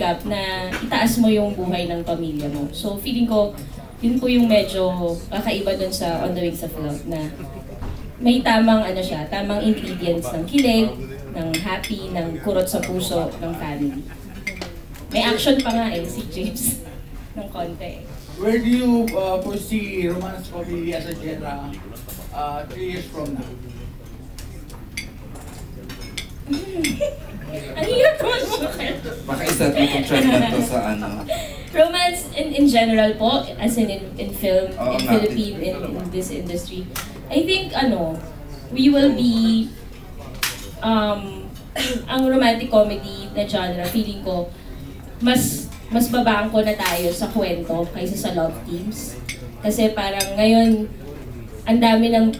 sikap na itaas mo yung buhay ng pamilya mo. So feeling ko, yun po yung medyo kakaiba dun sa On the Wings of Love na may tamang ano siya, tamang ingredients ng kilig, ng happy, ng kurot sa puso ng family. May action pa nga eh, si James, ng konti. Where do you foresee romance comedy as a genre 3 years from now? Ang hirap naman mo kayo. Baka isa itong trend na to sa ano. Romance in general po, as in film, Oo, in Philippine, in this industry. I think, we will be, ang romantic comedy na genre, feeling ko, mas babangko na tayo sa kwento kaysa sa love teams. Kasi parang ngayon, ang dami ng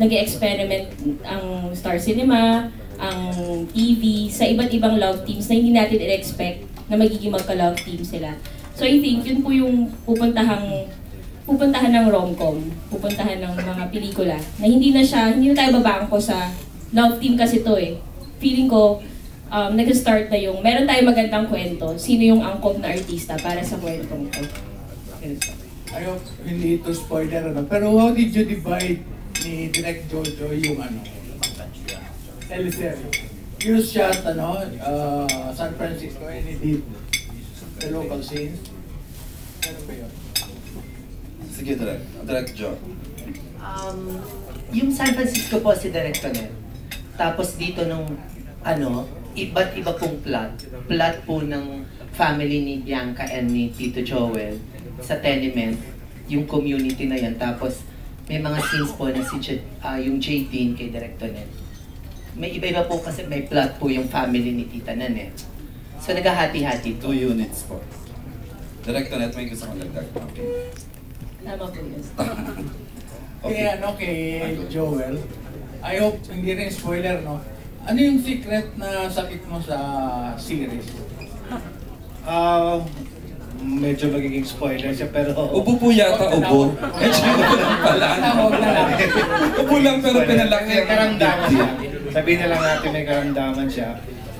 nag-experiment ang Star Cinema, ang TV, sa iba't ibang love teams na hindi natin i-expect na magiging magka-love team sila. So I think yun po yung pupuntahan ng rom-com, pupuntahan ng mga pelikula na hindi na tayo babangko sa love team kasi to eh. Feeling ko, nag-start na yung, meron tayong magandang kwento, sino yung angkop na artista para sa kwentong to. I hope hindi ito spoiler, pero how did you divide ni Direk Jojo yung teleserye? You shot San Francisco and he did the local scenes. Ano ba yun? Sige, Direct Joe. Yung San Francisco po si Director Net. Tapos dito nung iba't iba pong plot po ng family ni Bianca and ni Tito Joel sa tenement, yung community na yan. Tapos may mga scenes po na yung J-Dean kay Director Net. May iba-iba po kasi may plot po yung family ni Tita Nanet. So naghahati-hati 2 units po. Direct Net, may gusto kong dagdag. Tama po yun. Okay. Kay Joel, I hope hindi rin spoiler, no? Ano yung secret na sakit mo sa series? Medyo magiging spoiler siya pero... Ubo po yata, ubo. Medyo ubo lang pala. Ubo lang pero pinalaki May ang karamdaman siya. Sabihin na lang natin may karamdaman siya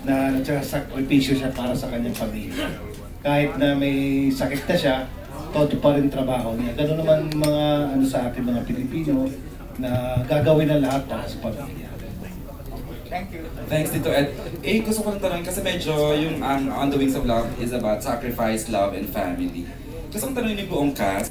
na nagsasakripisyo siya para sa kanyang pamilya. Kahit na may sakit na siya, todo pa rin trabaho niya. Ganun naman mga sa ating mga Pilipino na gagawin na lahat para sa pamilya. Thank you. Thanks dito Ed. Gusto ko lang tanongin kasi medyo yung On the Wings of Love is about sacrifice, love, and family. Gusto kong tanongin yung buong cast.